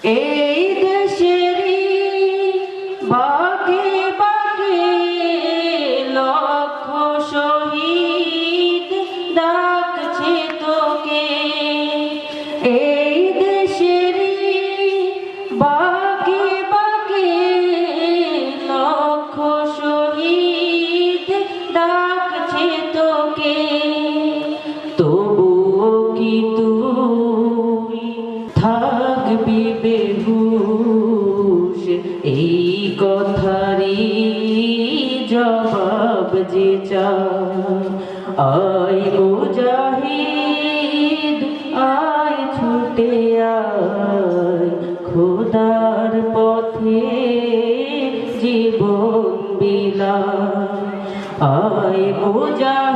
এই দেশেরই বাগে বাগে লক্ষ শহীদ ডাকছে তোকে। এই দেশেরই বাগে বাগে লক্ষ শহীদ ডাকছে তোকে। তবুও কি তুই থাকবি বেহুশ? এই কথারই জবাব যে চায়। আয় মুজাহিদ আয় ছুটে আয়, খোদার পথে জীবন বিলায়। আয় মুজাহিদ